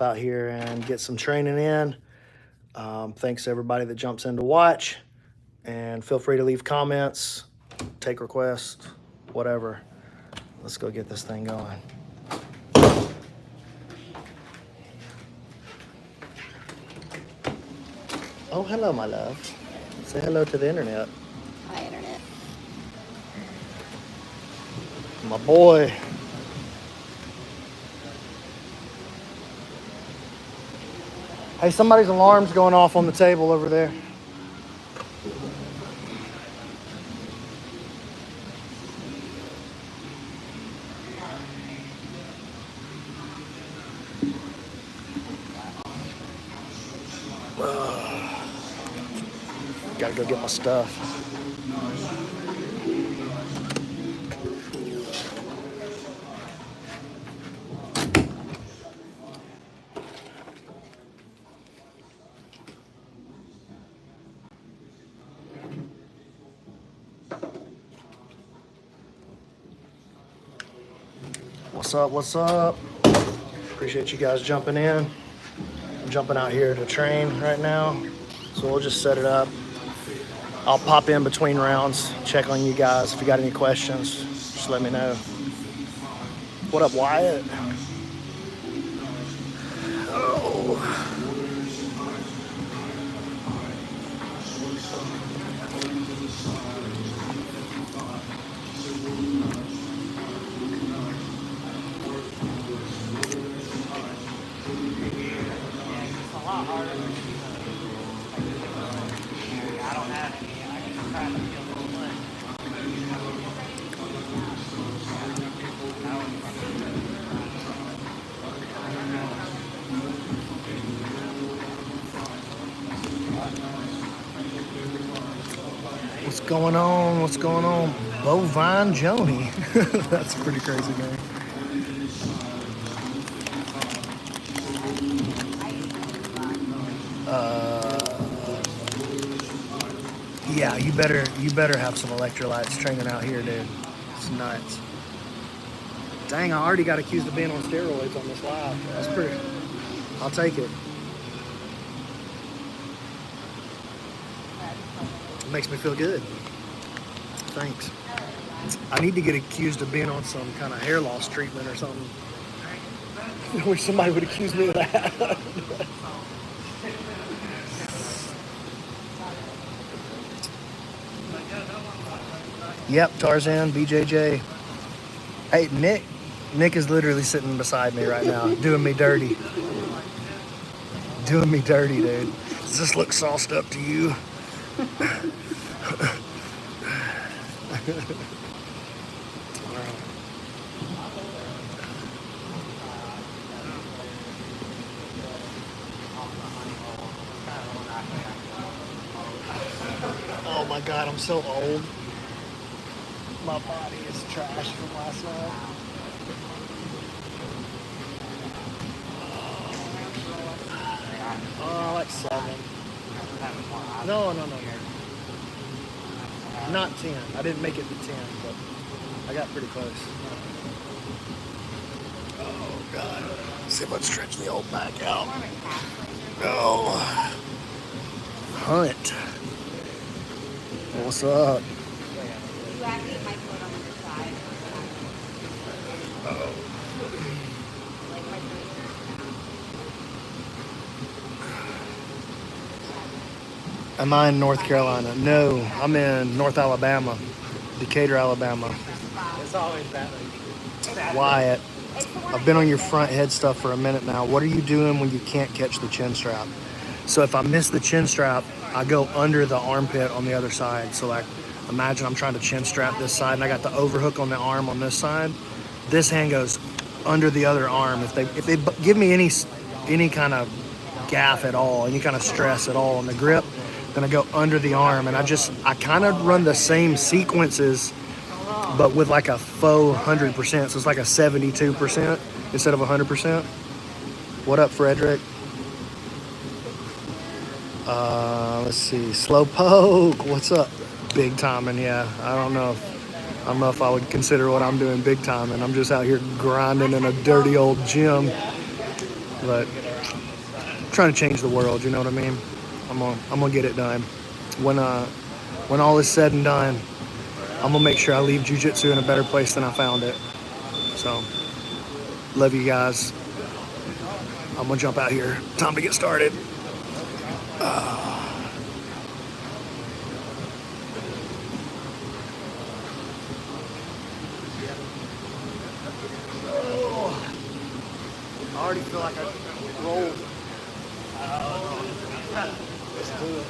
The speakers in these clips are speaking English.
out here and get some training in. Thanks to everybody that jumps in to watch, and feel free to leave comments, take requests, whatever. Let's go get this thing going. Oh, hello, my love. Say hello to the internet. Hi, internet. My boy. Hey, somebody's alarm's going off on the table over there. Gotta go get my stuff. What's up? What's up? Appreciate you guys jumping in. I'm jumping out here to train right now, so we'll just set it up. I'll pop in between rounds, check on you guys. If you got any questions, just let me know. What up, Wyatt? Oh. What's going on? What's going on? Bovine Joni. That's a pretty crazy name. Yeah, you better have some electrolytes training out here, dude. It's nuts. Dang, I already got accused of being on steroids on this live. That's pretty. I'll take it. It makes me feel good. Thanks. I need to get accused of being on some kind of hair loss treatment or something. I wish somebody would accuse me of that. Yep, Tarzan, BJJ. Hey, Nick is literally sitting beside me right now, doing me dirty. Doing me dirty, dude. Does this look sauced up to you? Oh my God, I'm so old. My body is trash from last night. Oh, like 7. No. Not 10. I didn't make it to 10, but I got pretty close. Oh, God. Let's see if I can stretch the old back out. Oh. Hunt. What's up? Am I in North Carolina? No, I'm in North Alabama, Decatur, Alabama. It's always that. Wyatt, I've been on your front head stuff for a minute now. What are you doing when you can't catch the chin strap? So if I miss the chin strap, I go under the armpit on the other side. So like, imagine I'm trying to chin strap this side and I got the overhook on the arm on this side. This hand goes under the other arm. If they give me any kind of gaff at all, any kind of stress at all on the grip, then I go under the arm, and I kind of run the same sequences, but with like a faux 100%. So it's like a 72% instead of 100%. What up, Frederick? Let's see. Slow poke. What's up? Big timing. Yeah. I don't know if I would consider what I'm doing big timing. I'm just out here grinding in a dirty old gym. but I'm trying to change the world. You know what I mean? I'm gonna get it done. When all is said and done, I'm gonna make sure I leave jiu-jitsu in a better place than I found it. So, love you guys. I'm gonna jump out here. Time to get started. I already feel like I rolled. Let's do it.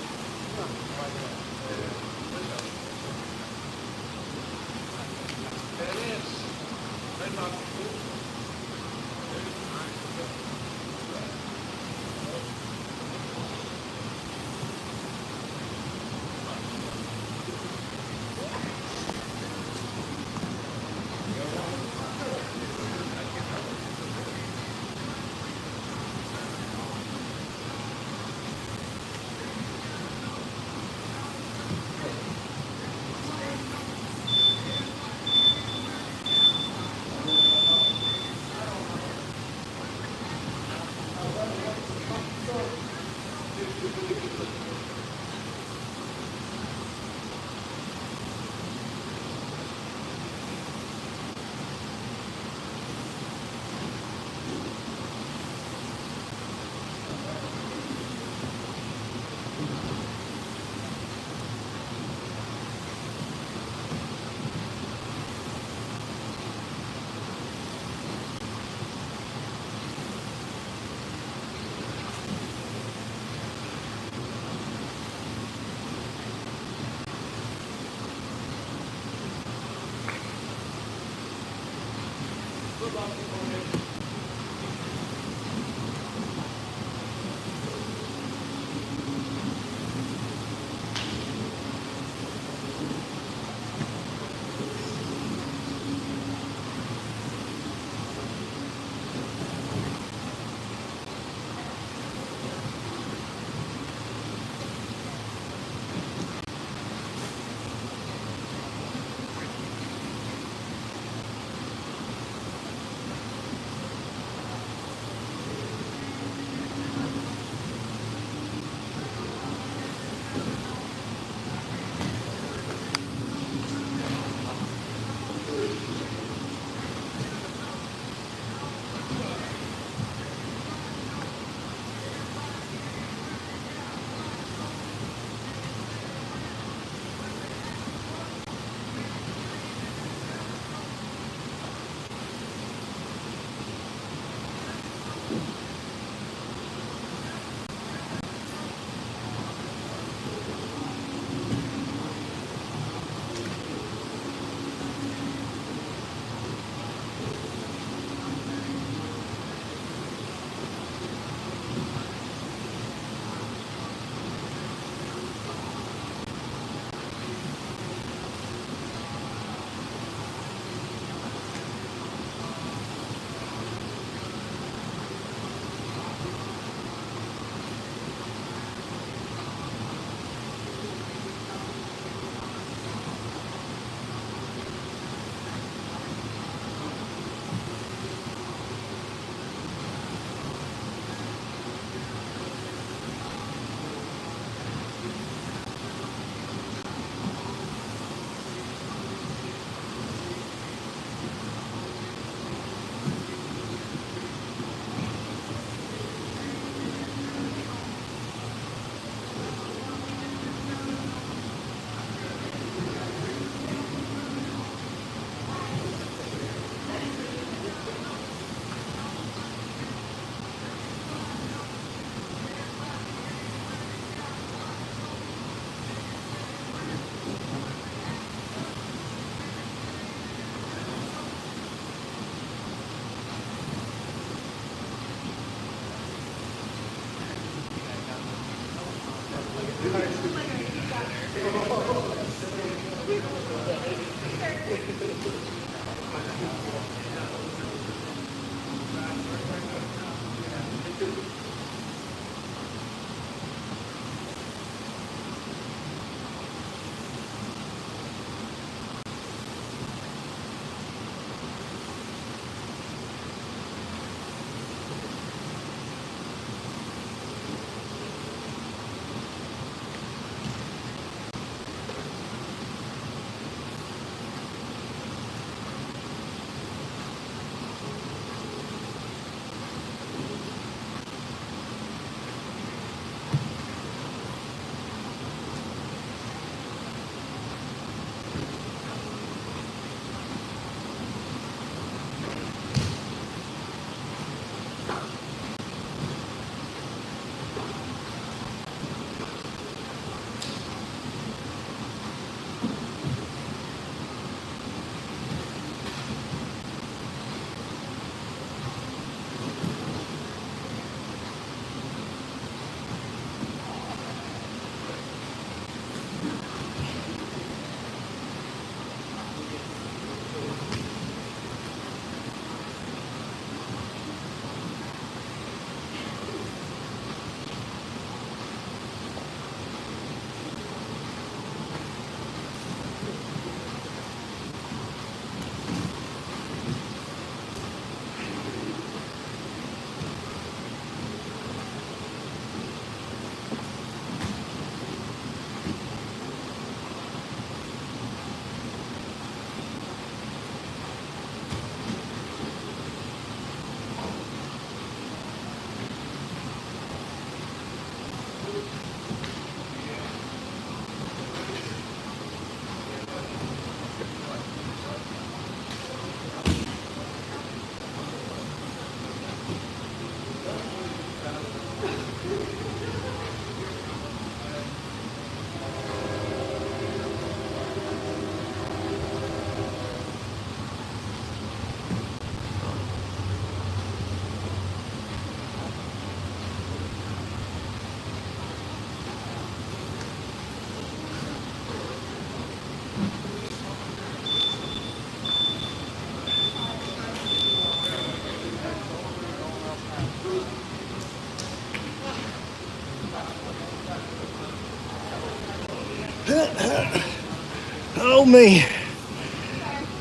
Oh me.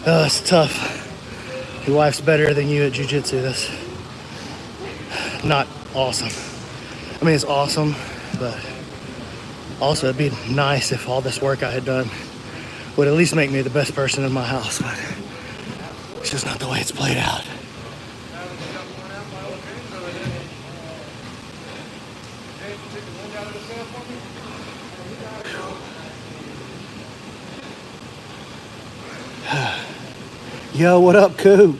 It's tough. Your wife's better than you at jiu-jitsu. That's not awesome. I mean, it's awesome, but also it'd be nice if all this work I had done would at least make me the best person in my house, but it's just not the way it's played out. Yo, what up, Coop?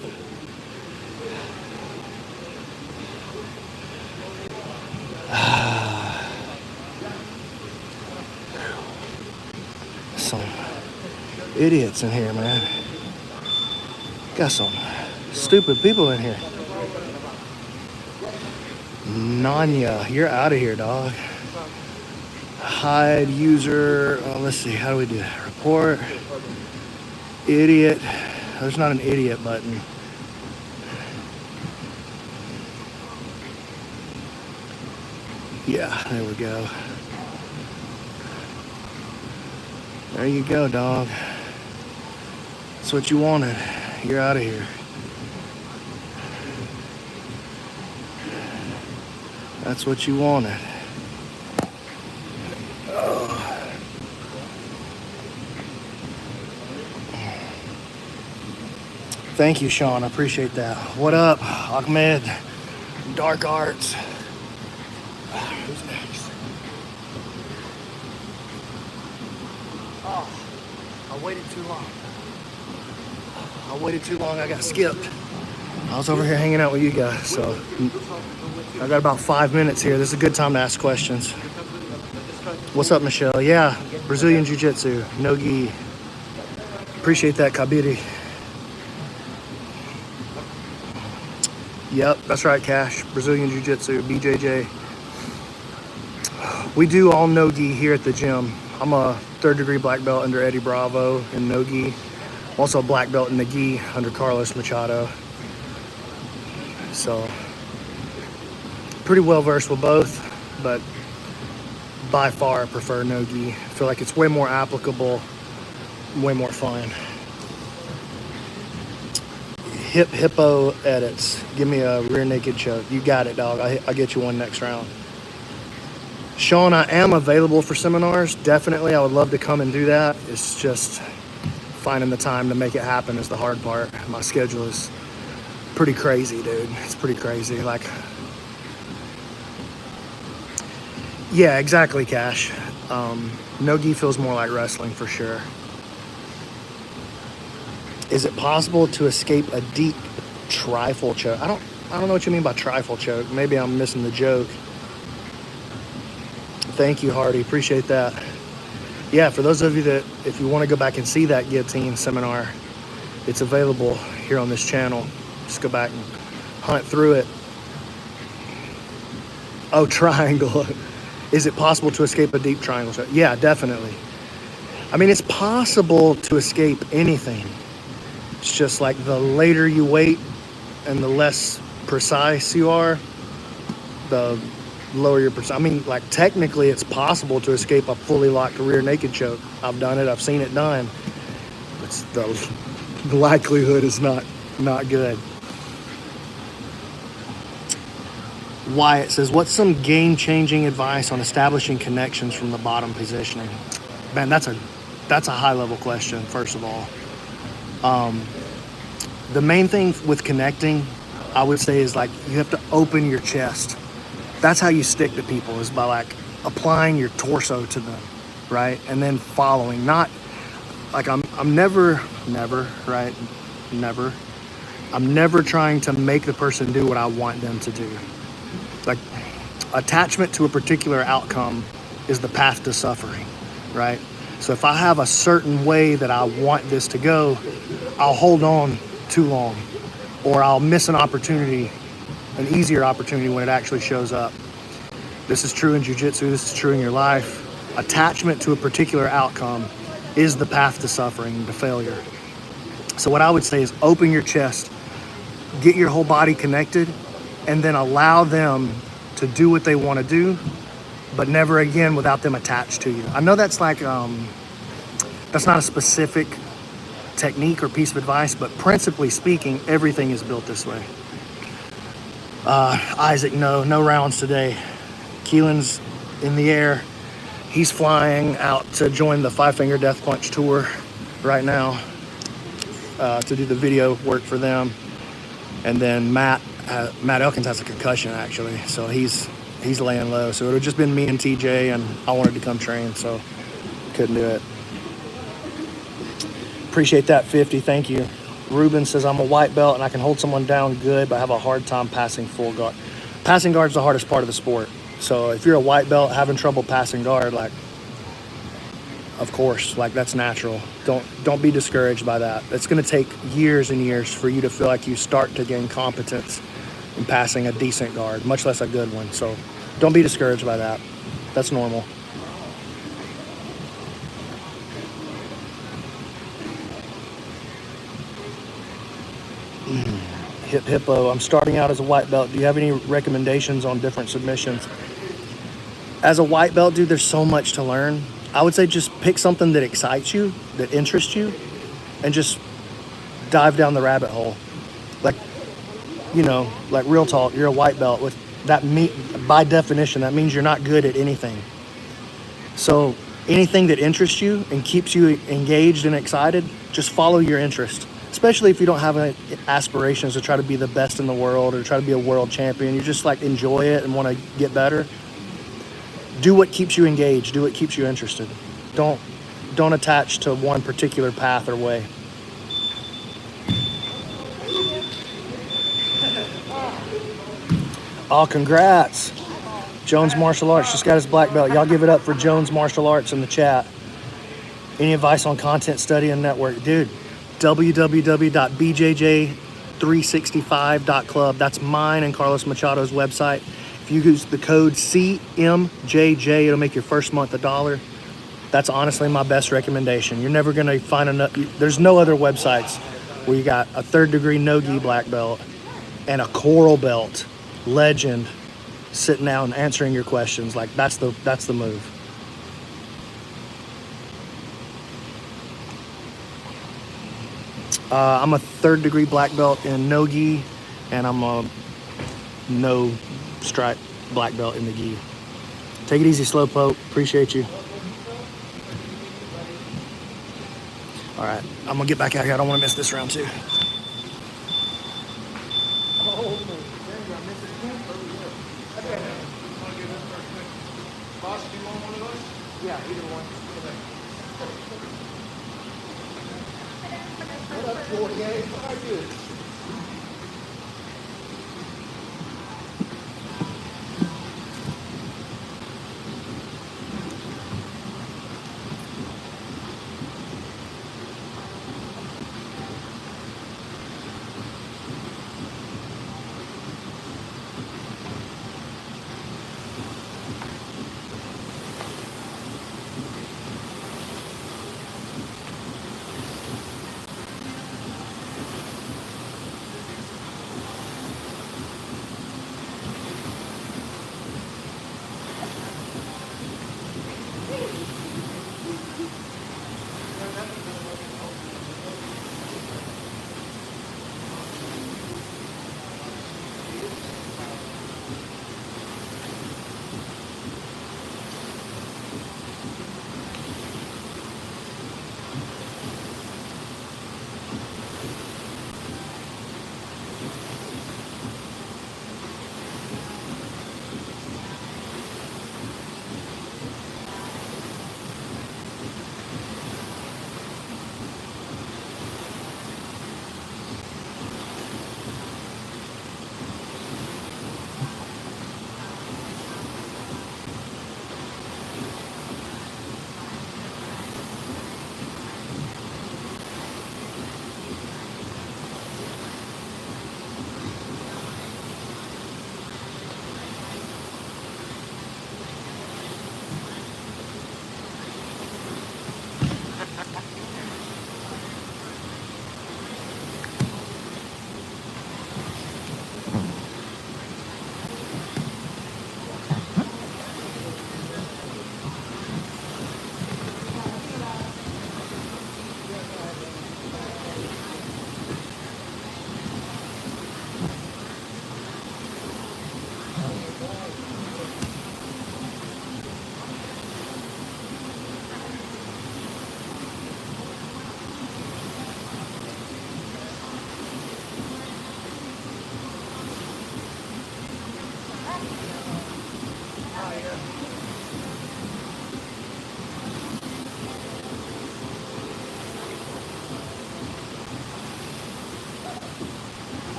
Some idiots in here, man. Got some stupid people in here. Nanya, you're out of here, dog. Hide user. Let's see, how do we do that? Report. Idiot. There's not an idiot button. Yeah, there we go. There you go, dog. That's what you wanted. You're out of here. That's what you wanted. Thank you, Sean. I appreciate that. What up, Ahmed? Dark Arts. Who's next? Oh, I waited too long. I got skipped. I was over here hanging out with you guys, so I got about 5 minutes here. This is a good time to ask questions. What's up, Michelle? Yeah, Brazilian Jiu-Jitsu, no gi. Appreciate that, Kabiri. Yep, that's right, Cash. Brazilian Jiu-Jitsu, BJJ. We do all no-gi here at the gym. I'm a third-degree black belt under Eddie Bravo in no-gi. I'm also a black belt in the gi under Carlos Machado. So, pretty well-versed with both, but by far I prefer no-gi. I feel like it's way more applicable, way more fun. Hippo edits. Give me a rear naked choke. You got it, dog. I'll get you one next round. Sean, I am available for seminars. Definitely, I would love to come and do that. It's just finding the time to make it happen is the hard part. My schedule is pretty crazy, dude. It's pretty crazy. Like, yeah, exactly, Cash. No-gi feels more like wrestling for sure. Is it possible to escape a deep trifle choke? I don't know what you mean by trifle choke. Maybe I'm missing the joke. Thank you, Hardy. Appreciate that. Yeah, for those of you that, if you want to go back and see that guillotine seminar, it's available here on this channel. Just go back and hunt through it. Oh, triangle. Is it possible to escape a deep triangle choke? Yeah, definitely. I mean, it's possible to escape anything. It's just like the later you wait and the less precise you are, the lower your percent. I mean, like, technically it's possible to escape a fully locked rear naked choke. I've done it. I've seen it done. It's the likelihood is not good. Wyatt says, what's some game-changing advice on establishing connections from the bottom positioning? Man, that's a high-level question, first of all. The main thing with connecting, I would say, is like you have to open your chest. That's how you stick to people, is by like applying your torso to them, right? And then following. Not like I'm never trying to make the person do what I want them to do. Like, attachment to a particular outcome is the path to suffering, right? So if I have a certain way that I want this to go, I'll hold on too long, or I'll miss an opportunity, an easier opportunity when it actually shows up. This is true in jiu-jitsu, this is true in your life. Attachment to a particular outcome is the path to suffering, to failure. So what I would say is open your chest, get your whole body connected, and then allow them to do what they want to do, but never again without them attached to you. I know that's like, that's not a specific technique or piece of advice, but principally speaking, everything is built this way. Isaac, no rounds today. Keelan's in the air. He's flying out to join the 5 Finger Death Punch tour right now to do the video work for them. And then Matt Elkins has a concussion actually, so he's laying low. So it would just been me and TJ, and I wanted to come train, so couldn't do it. Appreciate that 50, thank you. Ruben says, I'm a white belt and I can hold someone down good, but I have a hard time passing full guard. Passing guard's the hardest part of the sport. So if you're a white belt having trouble passing guard, like, of course, like that's natural. Don't be discouraged by that. It's gonna take years and years for you to feel like you start to gain competence in passing a decent guard, much less a good one. So don't be discouraged by that. That's normal. Hip Hippo, I'm starting out as a white belt. Do you have any recommendations on different submissions? As a white belt, dude, there's so much to learn. I would say just pick something that excites you, that interests you, and just dive down the rabbit hole. Like, you know, like real talk, you're a white belt. With that, by definition, that means you're not good at anything. So anything that interests you and keeps you engaged and excited, just follow your interest. Especially if you don't have any aspirations to try to be the best in the world or try to be a world champion. You just like enjoy it and want to get better. Do what keeps you engaged. Do what keeps you interested. Don't attach to one particular path or way. Oh, congrats. Jones Martial Arts just got his black belt. Y'all give it up for Jones Martial Arts in the chat. Any advice on content study and network? Dude, www.bjj365.club. That's mine and Carlos Machado's website. If you use the code CMJJ, it'll make your first month $1. That's honestly my best recommendation. You're never gonna find enough. There's no other websites where you got a 3rd degree no-gi black belt and a coral belt legend sitting down and answering your questions. Like that's the move. I'm a 3rd degree black belt in no-gi, and I'm a no stripe black belt in the gi. Take it easy, Slowpoke. Appreciate you. All right, I'm gonna get back out here. I don't want to miss this round too. Yeah, either one. What up, 48? How are you?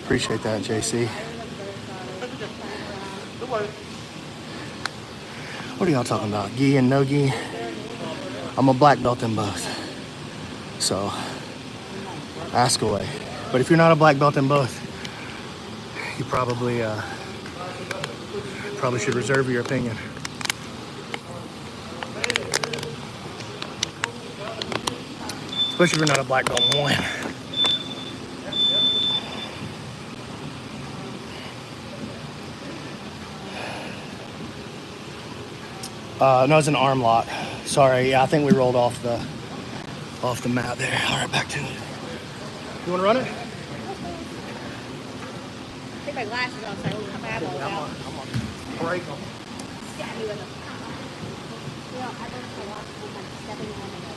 Appreciate that, JC. What are y'all talking about? Gi and no gi? I'm a black belt in both. So, ask away. But if you're not a black belt in both, you probably should reserve your opinion. Especially if you're not a black belt in one. No, it's an arm lock. Sorry, yeah, I think we rolled off the mat there. All right, back to it. You want to run it? Take my glasses off so I don't come out. I'm on break them. Stab you in the Well, I don't know what I'm like stepping on it.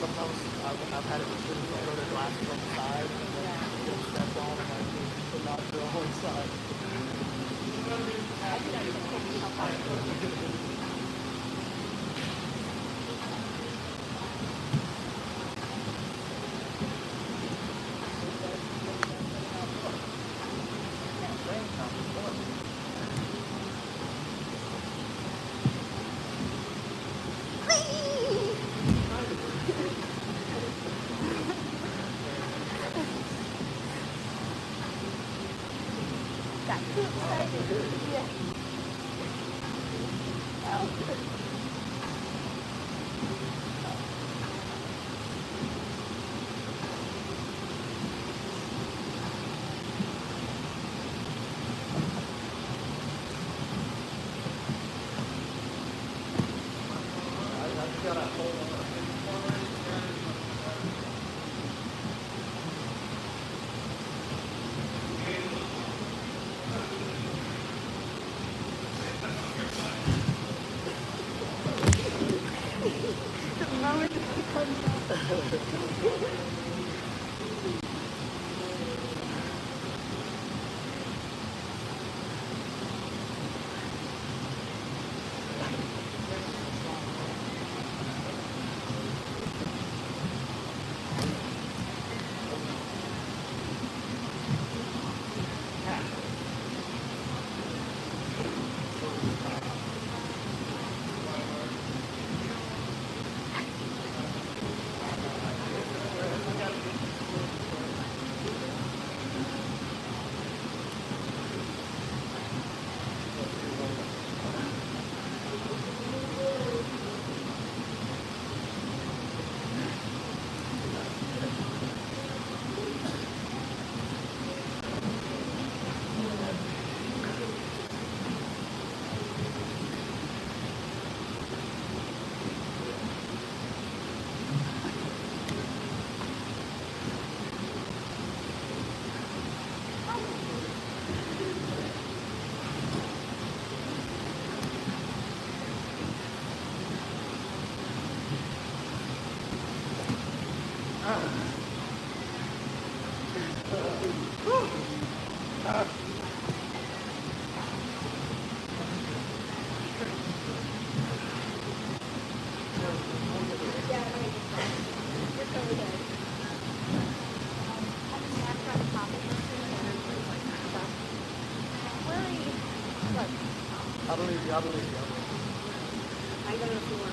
Sometimes I've had it with students that throw their glasses on the side and then get them stepped on and like put not to the whole side. I believe you. I believe you. I go to the floor.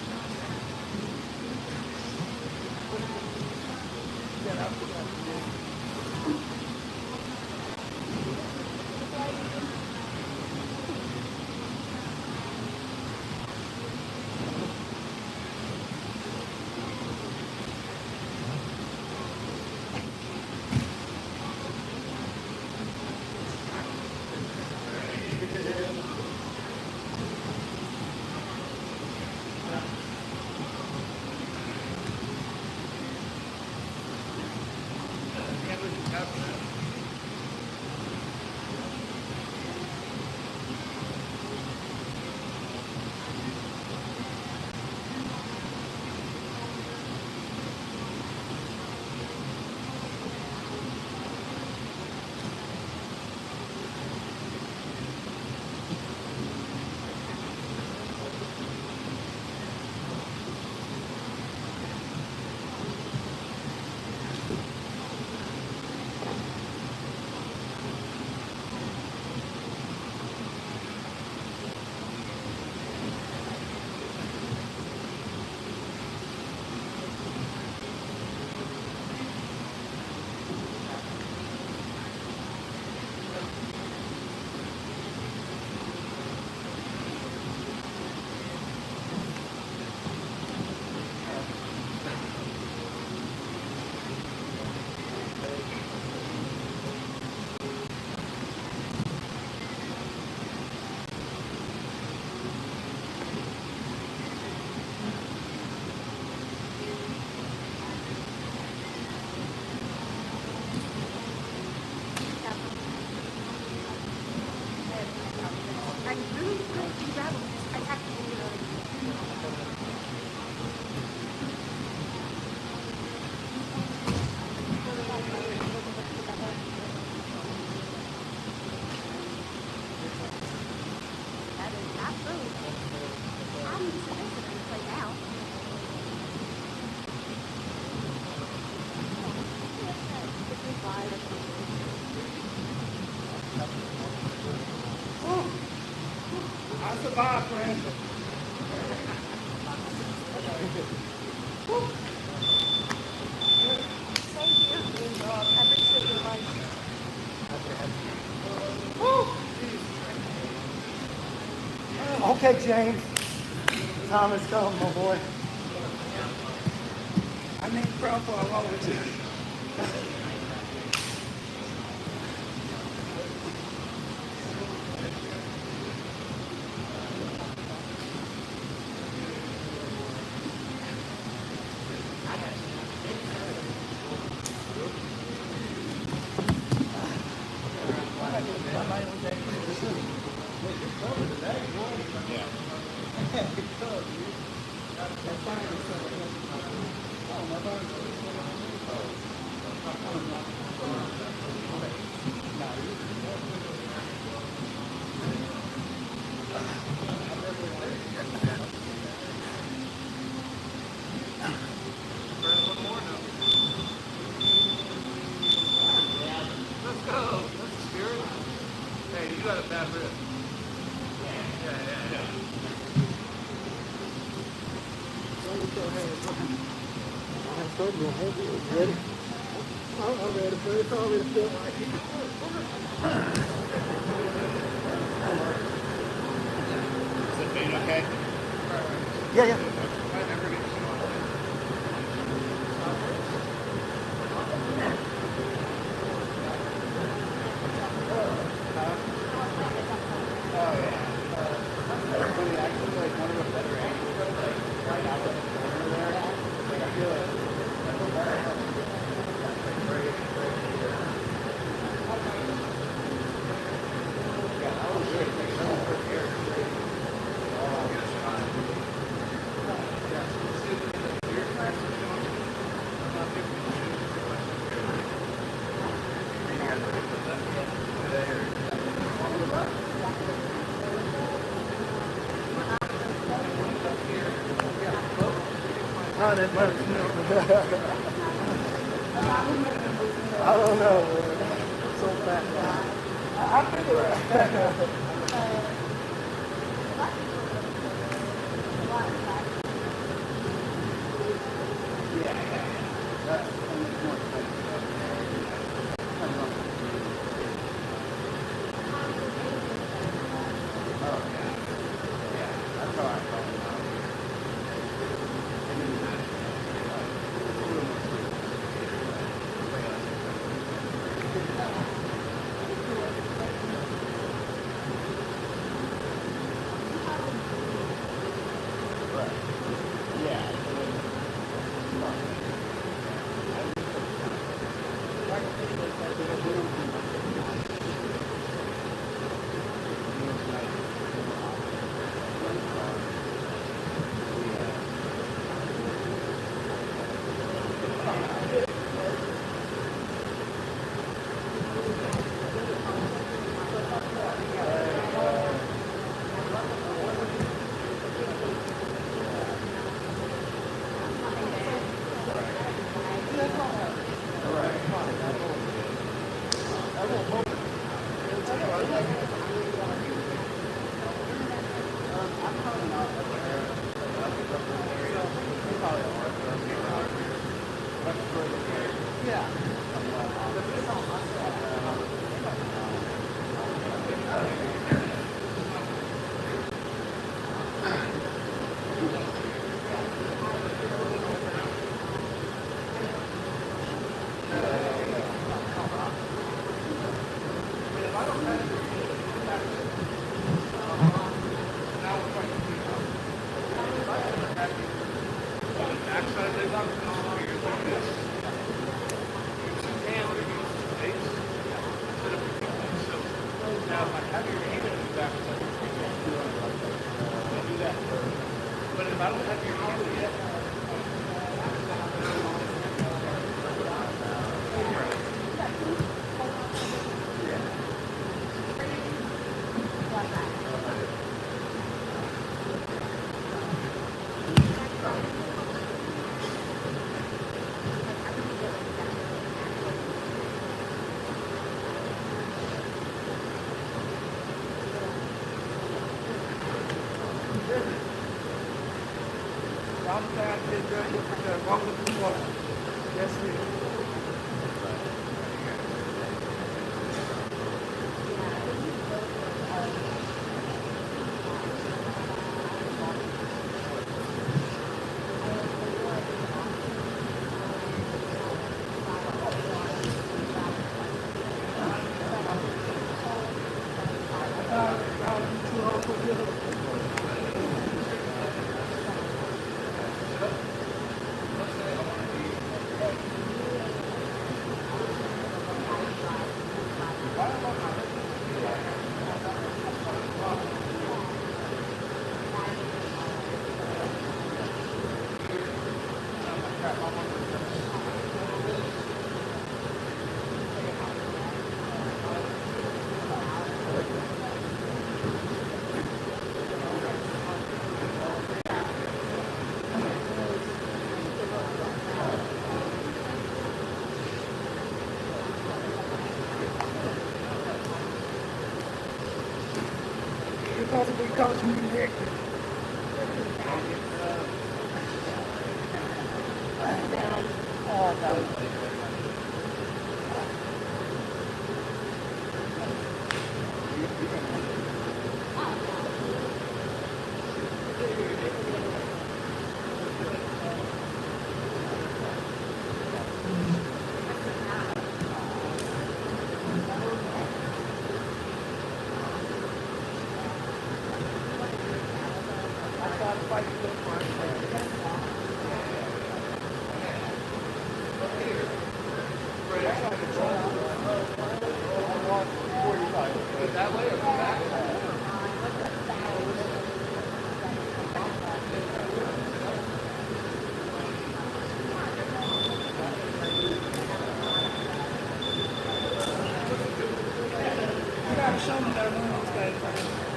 I survived, friend. Okay, James. Time has come, my boy. I need proud for a roll with you. Yeah. you got a bad rib. Yeah. Ready? I'm ready, but it's already feel like it. Is the pain okay? Yeah. Not that much, I don't know, man. I'm so fat. I feel it. possibly cost me Nick.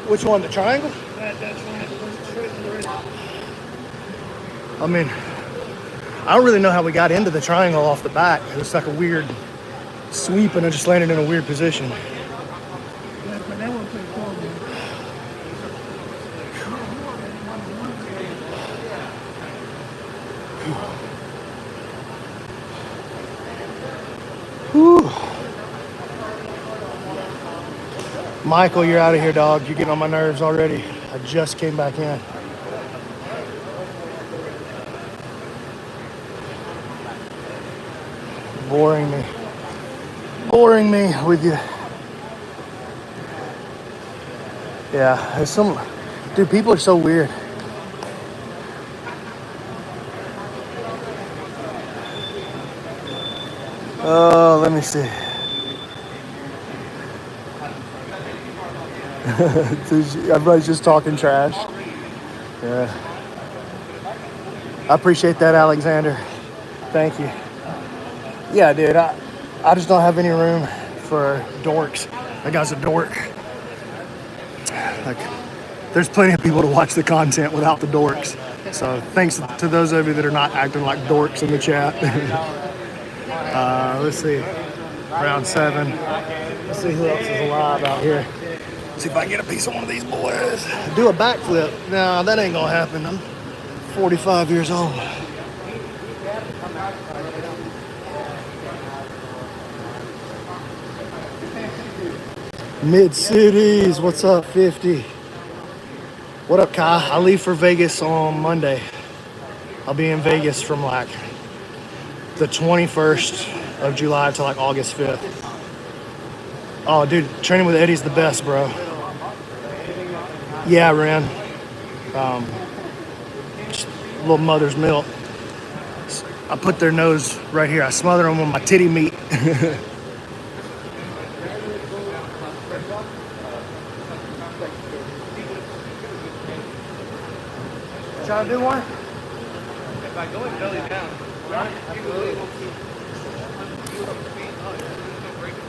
Which one, the triangle? That's right. I mean, I don't really know how we got into the triangle off the back. It was like a weird sweep and I just landed in a weird position. Yeah, but that one pretty cool, man. Whew. Michael, you're out of here, dog. You're getting on my nerves already. I just came back in. Boring me. Boring me with you. Yeah, there's some... Dude, people are so weird. Oh, let me see. Everybody's just talking trash. Yeah. I appreciate that, Alexander. Thank you. Yeah, dude, I just don't have any room for dorks. That guy's a dork. Like, there's plenty of people to watch the content without the dorks. So thanks to those of you that are not acting like dorks in the chat. Let's see. Round 7. Let's see who else is alive out here. See if I can get a piece of one of these boys. Do a backflip. No, that ain't gonna happen. I'm 45 years old. Mid-Cities, what's up, 50? What up, Kai? I leave for Vegas on Monday. I'll be in Vegas from like the 21st of July to like August 5th. Oh, dude, training with Eddie's the best, bro. Yeah, Ren. Just a little mother's milk. I put their nose right here. I smother them with my titty meat. Trying to do one? If I go and belly down, you will able to break it.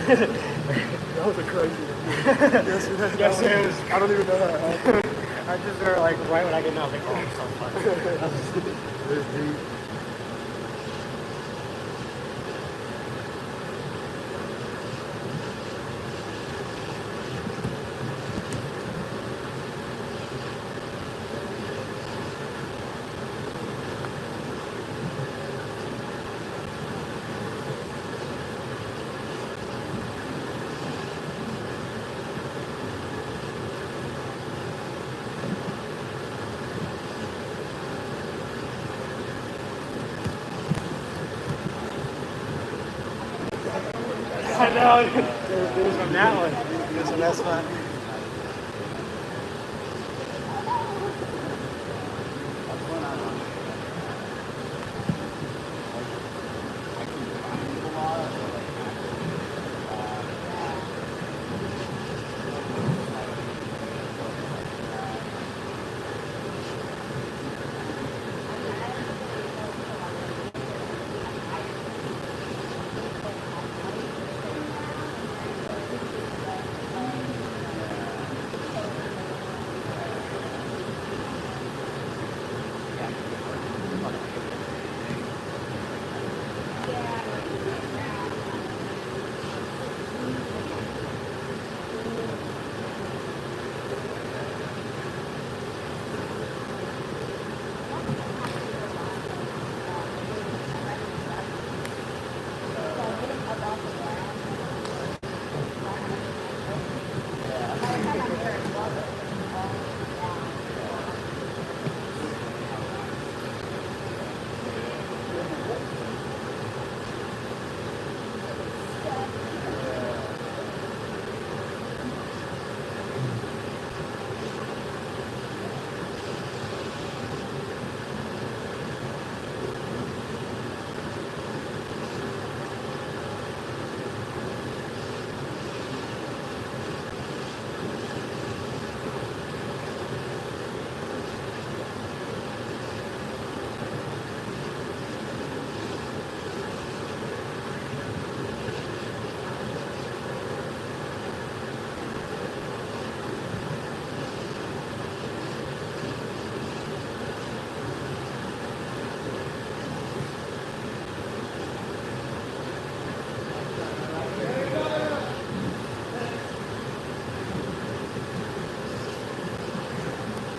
That was a crazy one. Yes, it is. I don't even know how it happened. I just heard like right when I get in, I was like, oh, I'm so fucking. This deep. I know. From that one. So that's fine.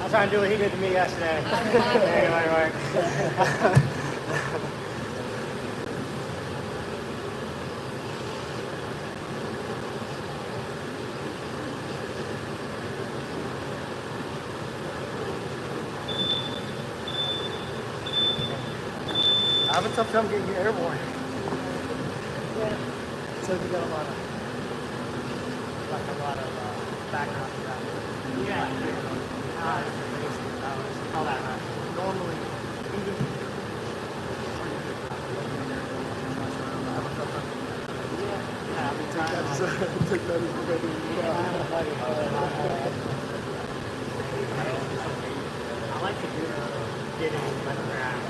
I'm trying to do what he did to me yesterday. Right. I have a tough time getting you airborne. Yeah. So you got a lot of Background stuff. Yeah. All that, right? normally even take that as maybe I like to get in like around.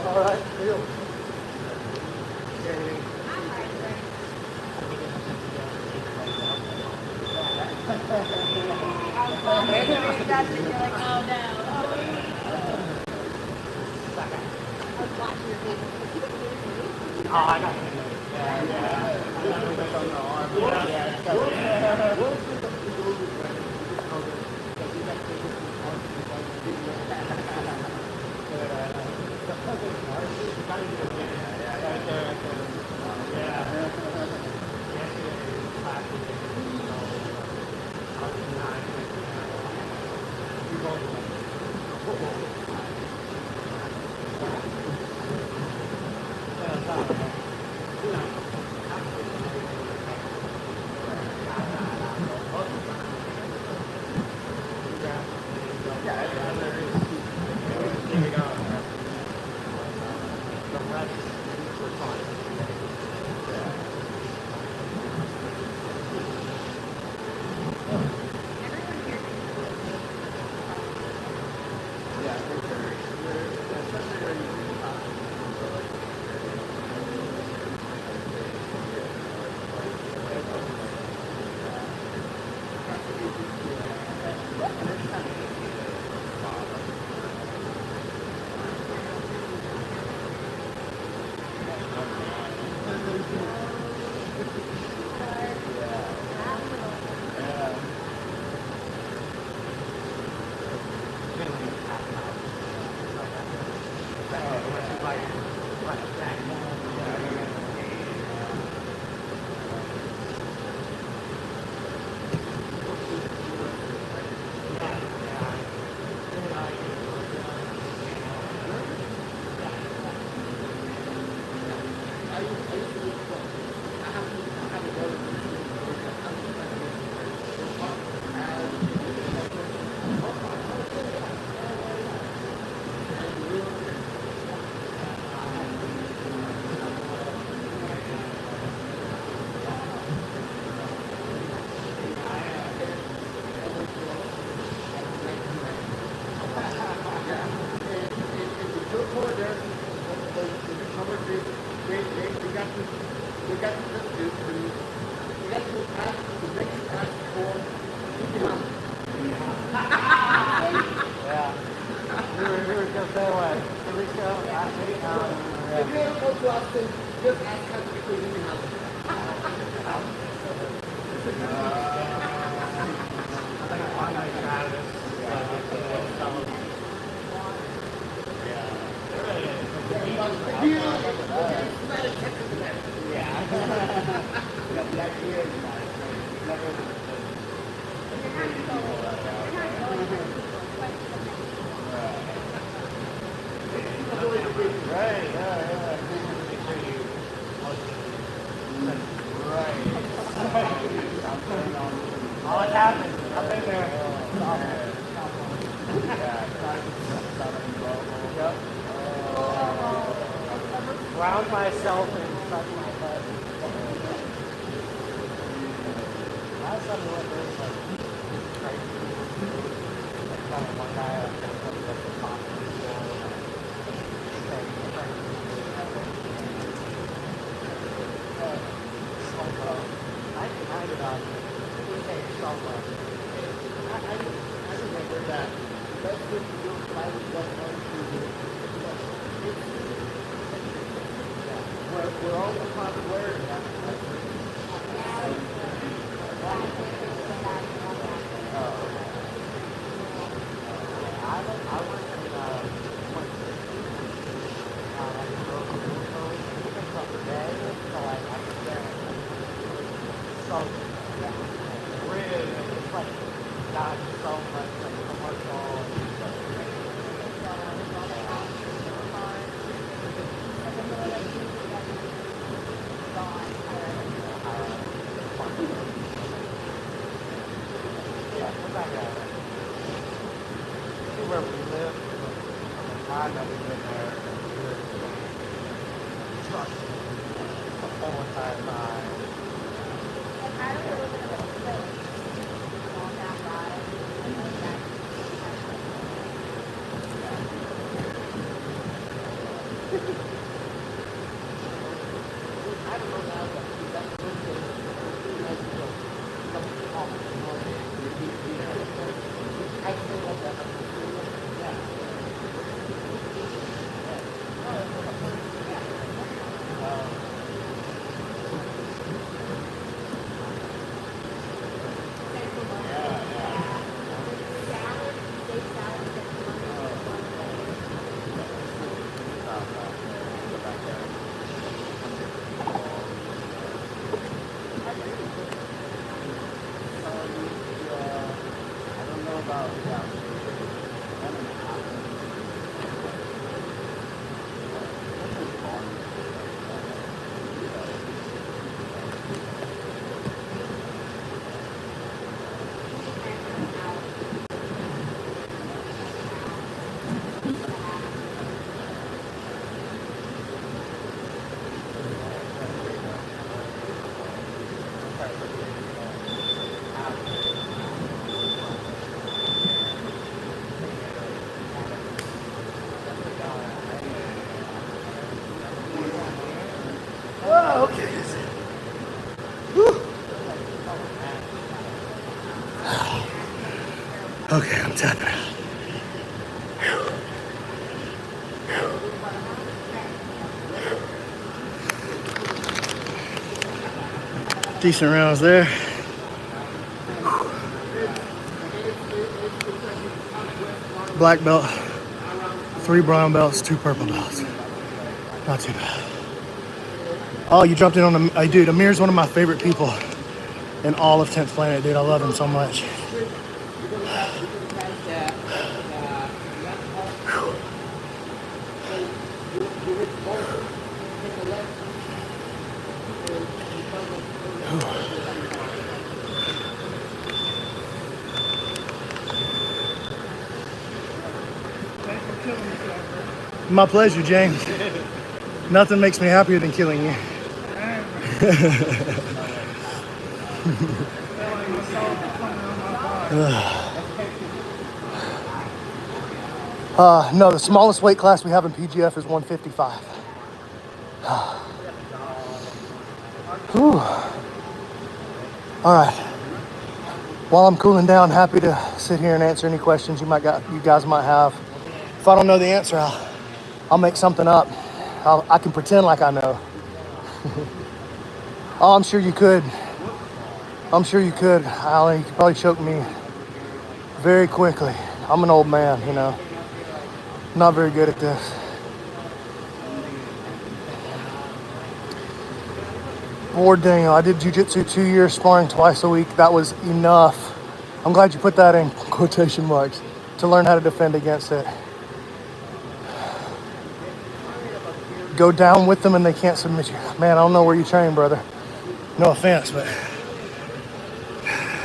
all right, deal. Oh, I got it. Ground myself and suck my butt. Last time we went there was like crazy. Like kind of one guy like the top of the school. I did not say somewhere. I remember that. That's what you do if I was going to we're all the popularity. Where we live, I know we've been there. Truck the whole entire time. I don't know now that that's I feel like that. Okay, I'm tapping out. Decent rounds there. Black belt, 3 brown belts, 2 purple belts. Not too bad. Oh, you jumped in on the, dude, Amir's one of my favorite people in all of 10th Planet, dude. I love him so much. My pleasure, James. Nothing makes me happier than killing you. No, the smallest weight class we have in PGF is 155. Whew. All right. While I'm cooling down, happy to sit here and answer any questions you guys might have. If I don't know the answer, I'll make something up. I can pretend like I know. Oh, I'm sure you could. I'm sure you could, Allie. You could probably choke me very quickly. I'm an old man, you know. Not very good at this. Bored Daniel, I did jiu-jitsu 2 years, sparring twice a week. That was enough. I'm glad you put that in quotation marks to learn how to defend against it. Go down with them and they can't submit you. Man, I don't know where you train, brother. No offense, but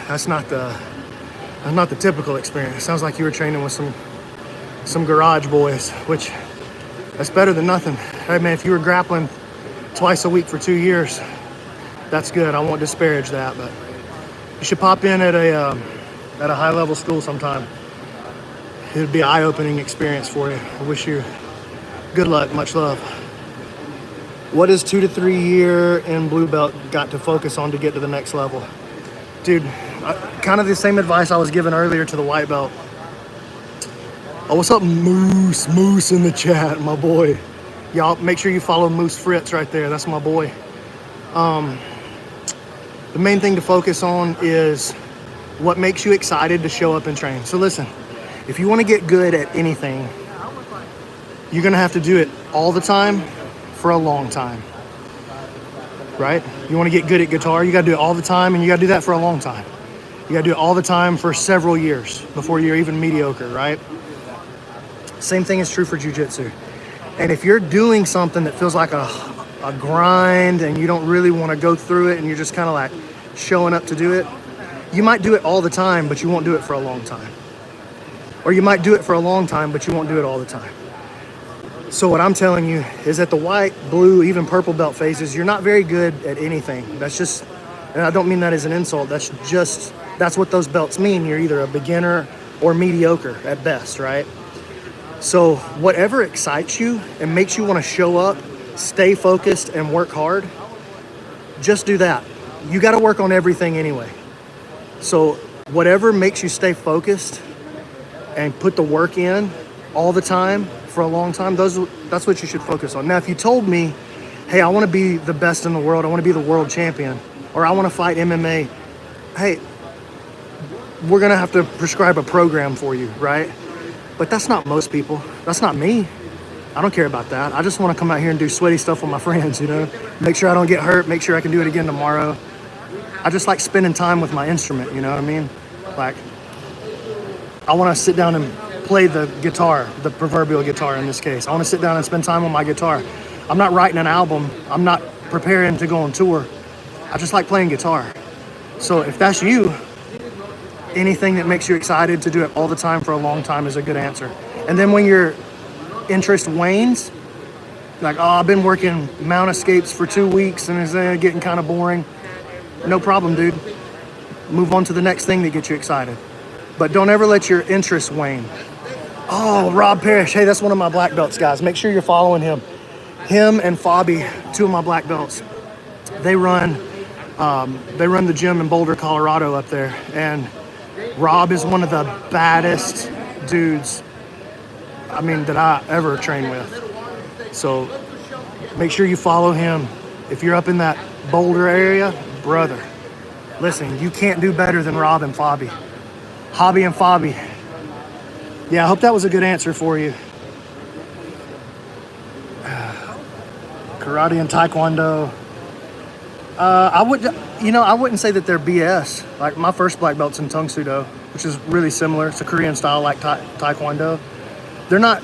that's not the typical experience. It sounds like you were training with some garage boys, which that's better than nothing. Hey man, if you were grappling twice a week for 2 years, that's good. I won't disparage that, but you should pop in at a high level school sometime. It'd be an eye-opening experience for you. I wish you good luck, much love. What is 2 to 3 year in blue belt got to focus on to get to the next level? Dude, kind of the same advice I was given earlier to the white belt. Oh, what's up, Moose? Moose in the chat, my boy. Y'all, make sure you follow Moose Fritz right there. That's my boy. The main thing to focus on is what makes you excited to show up and train. So listen, if you want to get good at anything, you're going to have to do it all the time for a long time, right? You want to get good at guitar, you got to do it all the time, and you got to do that for a long time. You got to do it all the time for several years before you're even mediocre, right? Same thing is true for jiu-jitsu. And if you're doing something that feels like a grind and you don't really want to go through it and you're just kind of like showing up to do it, you might do it all the time, but you won't do it for a long time. Or you might do it for a long time, but you won't do it all the time. So what I'm telling you is at the white, blue, even purple belt phases, you're not very good at anything. That's just, and I don't mean that as an insult, that's what those belts mean. You're either a beginner or mediocre at best, right? So whatever excites you and makes you want to show up, stay focused, and work hard, just do that. You got to work on everything anyway. So whatever makes you stay focused and put the work in all the time for a long time, that's what you should focus on. Now, if you told me, hey, I want to be the best in the world, I want to be the world champion, or I want to fight MMA, hey, we're going to have to prescribe a program for you, right? But that's not most people. That's not me. I don't care about that. I just want to come out here and do sweaty stuff with my friends, you know? Make sure I don't get hurt, make sure I can do it again tomorrow. I just like spending time with my instrument, you know what I mean? Like, I want to sit down and play the guitar, the proverbial guitar in this case. I want to sit down and spend time on my guitar. I'm not writing an album. I'm not preparing to go on tour. I just like playing guitar. So if that's you, anything that makes you excited to do it all the time for a long time is a good answer. And then when your interest wanes, like, oh, I've been working mount escapes for 2 weeks and it's getting kind of boring. No problem, dude. Move on to the next thing that gets you excited. But don't ever let your interest wane. Oh, Rob Parrish. Hey, that's one of my black belts, guys. Make sure you're following him. Him and Fabi, 2 of my black belts. They run the gym in Boulder, Colorado up there. And Rob is one of the baddest dudes, I mean, that I ever trained with. So make sure you follow him. If you're up in that Boulder area, brother, listen, you can't do better than Rob and Fabi. Hobby and Fabi. Yeah, I hope that was a good answer for you. Karate and Taekwondo. I wouldn't say that they're BS. Like my first black belt's in Tung Sudo, which is really similar. It's a Korean style like Taekwondo. They're not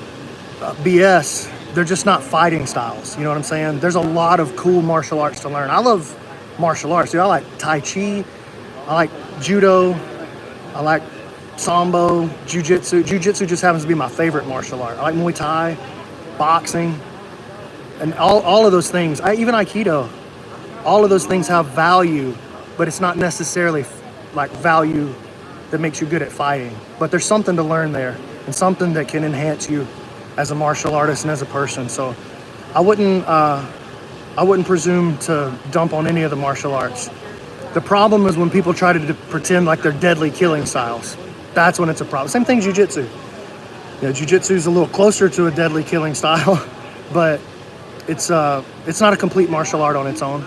BS. They're just not fighting styles. You know what I'm saying? There's a lot of cool martial arts to learn. I love martial arts, dude. I like Tai Chi. I like Judo. I like Sambo, Jiu-jitsu. Jiu-jitsu just happens to be my favorite martial art. I like Muay Thai, boxing, and all of those things. Even Aikido. All of those things have value, but it's not necessarily like value that makes you good at fighting. But there's something to learn there and something that can enhance you as a martial artist and as a person. So I wouldn't presume to dump on any of the martial arts. The problem is when people try to pretend like they're deadly killing styles. That's when it's a problem. Same thing jiu-jitsu. Jiu-jitsu is a little closer to a deadly killing style, but it's not a complete martial art on its own.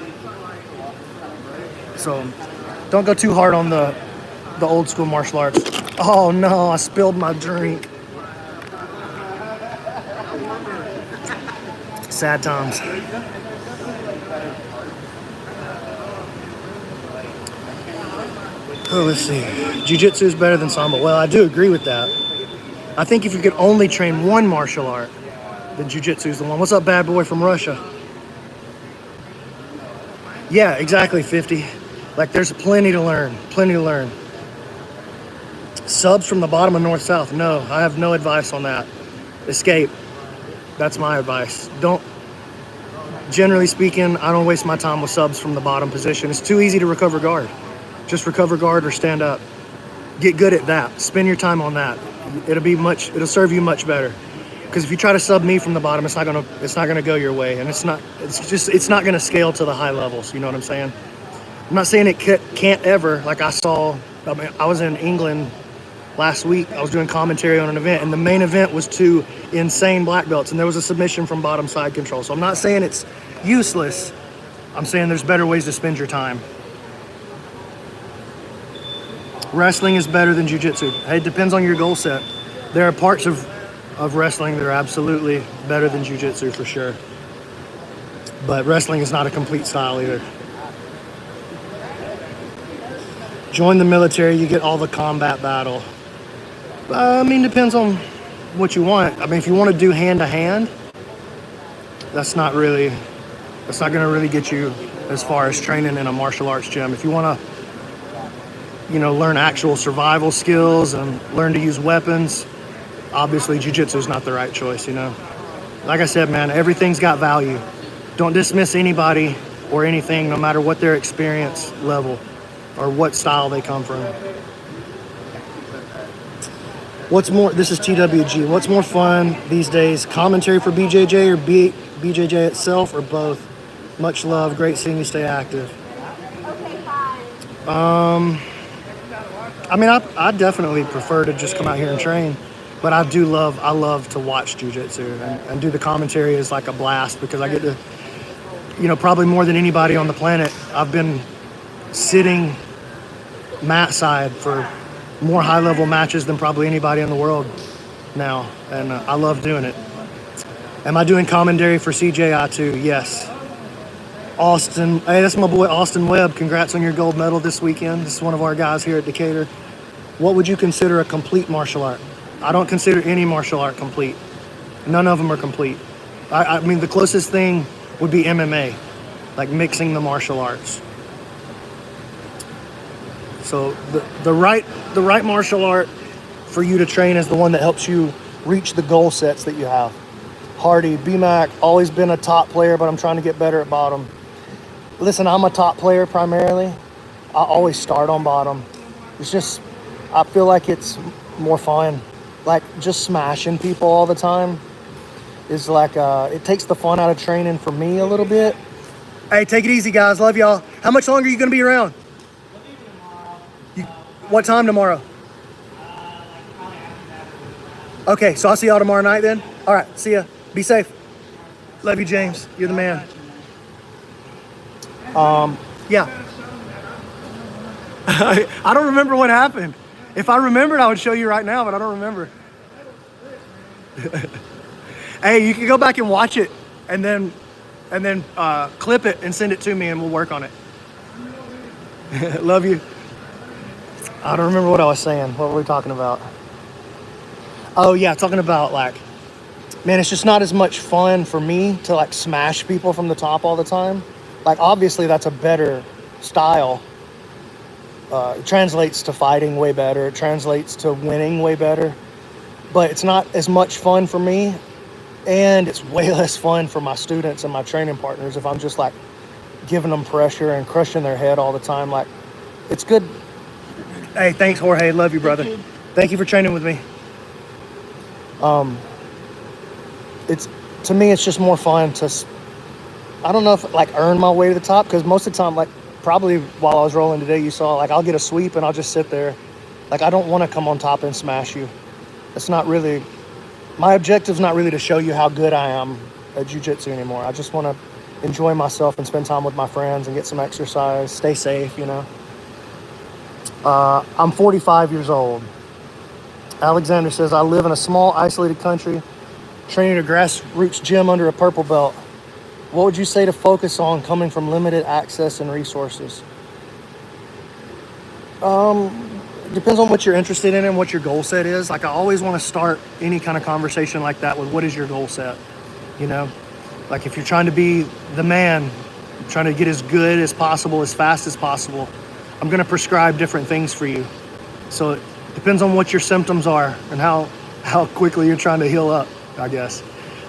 So don't go too hard on the old school martial arts. Oh no, I spilled my drink. Sad times. Oh, let's see. Jiu-jitsu is better than Sambo. Well, I do agree with that. I think if you could only train one martial art, then Jiu-jitsu is the one. What's up, bad boy from Russia? Yeah, exactly, 50. Like, there's plenty to learn. Plenty to learn. Subs from the bottom of North-South. No, I have no advice on that. Escape. That's my advice. Generally speaking, I don't waste my time with subs from the bottom position. It's too easy to recover guard. Just recover guard or stand up. Get good at that. Spend your time on that. It'll serve you much better. Because if you try to sub me from the bottom, it's not gonna go your way, and it's not gonna scale to the high levels. You know what I'm saying? I'm not saying it can't ever. Like I was in England last week. I was doing commentary on an event, and the main event was two insane black belts, and there was a submission from bottom side control. So I'm not saying it's useless. I'm saying there's better ways to spend your time. Wrestling is better than jiu-jitsu. It depends on your goal set. There are parts of wrestling that are absolutely better than jiu-jitsu for sure. But wrestling is not a complete style either. Join the military, you get all the combat battle. Depends on what you want. If you want to do hand-to-hand, that's not going to really get you as far as training in a martial arts gym. If you want to learn actual survival skills and learn to use weapons, obviously jiu-jitsu is not the right choice, Like I said, man, everything's got value. Don't dismiss anybody or anything, no matter what their experience level or what style they come from. This is TWG. What's more fun these days? Commentary for BJJ or BJJ itself, or both? Much love. Great seeing you stay active. I definitely prefer to just come out here and train, but I love to watch jiu-jitsu, and do the commentary is like a blast because I get to, probably more than anybody on the planet, I've been sitting mat side for more high-level matches than probably anybody in the world now, and I love doing it. Am I doing commentary for CJI too? Yes. Austin, hey, that's my boy Austin Webb. Congrats on your gold medal this weekend. This is one of our guys here at Decatur. What would you consider a complete martial art? I don't consider any martial art complete. None of them are complete. The closest thing would be MMA, like mixing the martial arts. So the right martial art for you to train is the one that helps you reach the goal sets that you have. Hardy, BMAC, always been a top player, but I'm trying to get better at bottom. Listen, I'm a top player primarily. I always start on bottom. It's just, I feel like it's more fun. Like just smashing people all the time is like, it takes the fun out of training for me a little bit. Hey, take it easy, guys. Love y'all. How much longer are you going to be around? What time tomorrow? Okay, so I'll see y'all tomorrow night then. All right, see ya. Be safe. Love you, James. You're the man. Yeah. I don't remember what happened. If I remembered, I would show you right now, but I don't remember. Hey, you can go back and watch it and then And then clip it and send it to me and we'll work on it. Love you. I don't remember what I was saying. What were we talking about? Oh yeah, talking about like, man, it's just not as much fun for me to like smash people from the top all the time. Like obviously that's a better style. It translates to fighting way better. It translates to winning way better. But it's not as much fun for me. And it's way less fun for my students and my training partners if I'm just like giving them pressure and crushing their head all the time. Like, it's good. Hey, thanks, Jorge. Love you, brother. Thank you for training with me. It's, to me, it's just more fun to, I don't know if like earn my way to the top, because most of the time, like probably while I was rolling today, you saw like I'll get a sweep and I'll just sit there. Like I don't want to come on top and smash you. It's not really, my objective's not really to show you how good I am at jiu-jitsu anymore. I just want to enjoy myself and spend time with my friends and get some exercise, stay safe, you know. I'm 45 years old. Alexander says, I live in a small, isolated country, training at a grassroots gym under a purple belt. What would you say to focus on coming from limited access and resources? Depends on what you're interested in and what your goal set is. Like I always want to start any kind of conversation like that with what is your goal set? You know, like if you're trying to be the man, trying to get as good as possible, as fast as possible, I'm going to prescribe different things for you. So it depends on what your symptoms are and how quickly you're trying to heal up, I guess.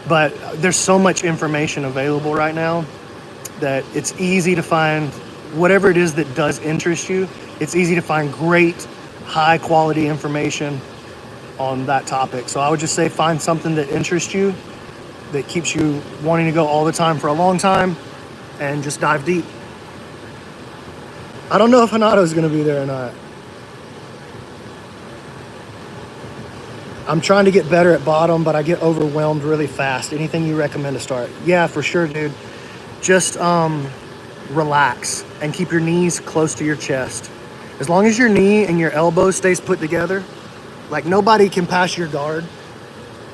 But there's so much information available right now that it's easy to find whatever it is that does interest you. It's easy to find great, high quality information on that topic. So I would just say find something that interests you, that keeps you wanting to go all the time for a long time, and just dive deep. I don't know if Hanato's going to be there or not. I'm trying to get better at bottom, but I get overwhelmed really fast. Anything you recommend to start? Yeah, for sure, dude. Just relax and keep your knees close to your chest. As long as your knee and your elbow stays put together, like nobody can pass your guard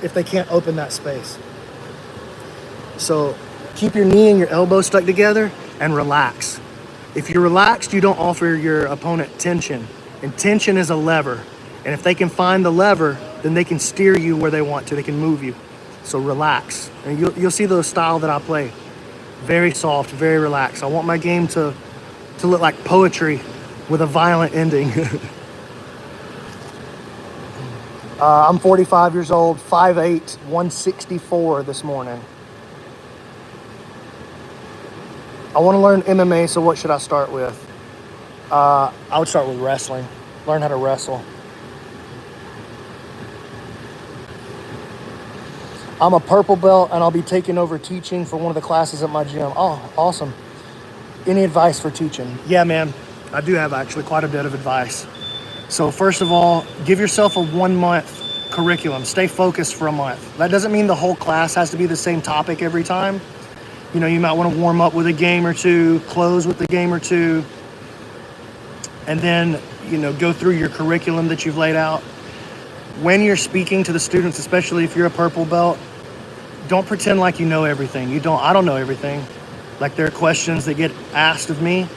if they can't open that space. So keep your knee and your elbow stuck together and relax. If you're relaxed, you don't offer your opponent tension. And tension is a lever. And if they can find the lever, then they can steer you where they want to. They can move you. So relax. And you'll see the style that I play. Very soft, very relaxed. I want my game to look like poetry with a violent ending. I'm 45 years old, 5'8", 164 this morning. I want to learn MMA, so what should I start with? I would start with wrestling. Learn how to wrestle. I'm a purple belt, and I'll be taking over teaching for one of the classes at my gym. Oh, awesome. Any advice for teaching? Yeah, man, I do have actually quite a bit of advice. So first of all, give yourself a 1-month curriculum. Stay focused for a month. That doesn't mean the whole class has to be the same topic every time. You know, you might want to warm up with a game or two, close with a game or two, and then, you know, go through your curriculum that you've laid out. When you're speaking to the students, especially if you're a purple belt, don't pretend like you know everything. I don't know everything. Like there are questions that get asked of me,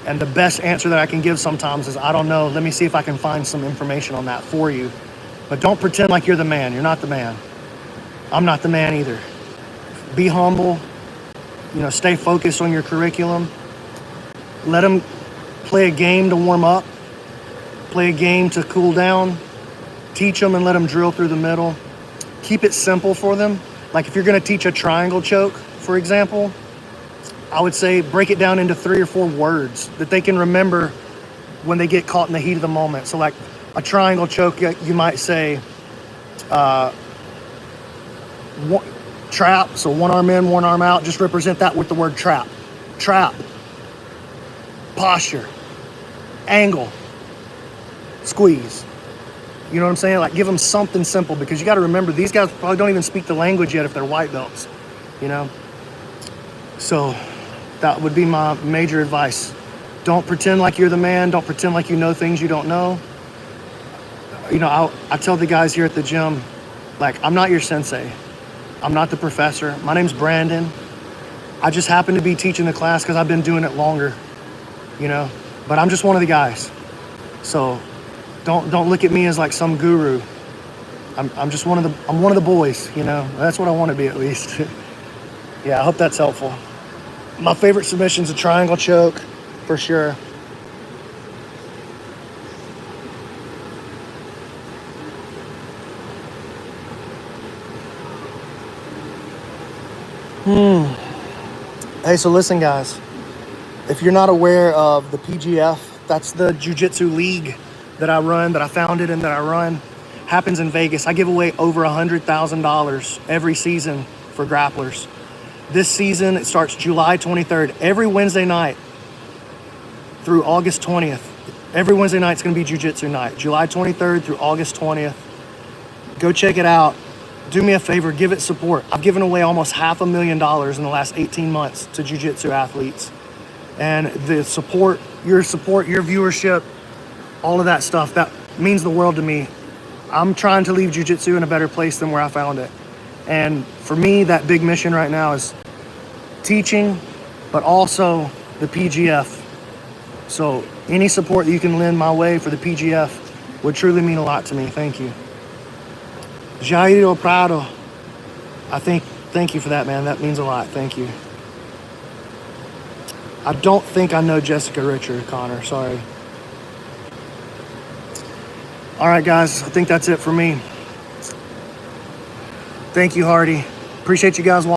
and the best answer that I can give sometimes is, I don't know. Let me see if I can find some information on that for you. But don't pretend like you're the man. You're not the man. I'm not the man either. Be humble. You know, stay focused on your curriculum. Let them play a game to warm up. Play a game to cool down. Teach them and let them drill through the middle. Keep it simple for them. Like if you're going to teach a triangle choke, for example, I would say break it down into 3 or 4 words that they can remember when they get caught in the heat of the moment. So like a triangle choke, you might say trap. So one arm in, one arm out. Just represent that with the word trap. Trap. Posture. Angle. Squeeze. You know what I'm saying? Like give them something simple, because you got to remember these guys probably don't even speak the language yet if they're white belts, you know? So that would be my major advice. Don't pretend like you're the man. Don't pretend like you know things you don't know. You know, I tell the guys here at the gym, like, I'm not your sensei. I'm not the professor. My name's Brandon. I just happen to be teaching the class because I've been doing it longer, you know. But I'm just one of the guys. So don't look at me as like some guru. I'm just one of the boys, you know. That's what I want to be, at least. Yeah, I hope that's helpful. My favorite submission's a triangle choke, for sure. Hey, so listen, guys. If you're not aware of the PGF, that's the Jiu-Jitsu league that I run, that I founded and that I run. Happens in Vegas. I give away over $100,000 every season for grapplers. This season, it starts July 23rd. Every Wednesday night through August 20th. Every Wednesday night is going to be Jiu-Jitsu night. July 23rd through August 20th. Go check it out. Do me a favor, give it support. I've given away almost $500,000 in the last 18 months to Jiu-Jitsu athletes. And the support, your viewership, all of that stuff, that means the world to me. I'm trying to leave Jiu-Jitsu in a better place than where I found it. And for me, that big mission right now is teaching, but also the PGF. So any support that you can lend my way for the PGF would truly mean a lot to me. Thank you. Jairo Prado. Thank you for that, man. That means a lot. Thank you. I don't think I know Jessica Richard, Connor. Sorry. All right, guys. I think that's it for me. Thank you, Hardy. Appreciate you guys watching.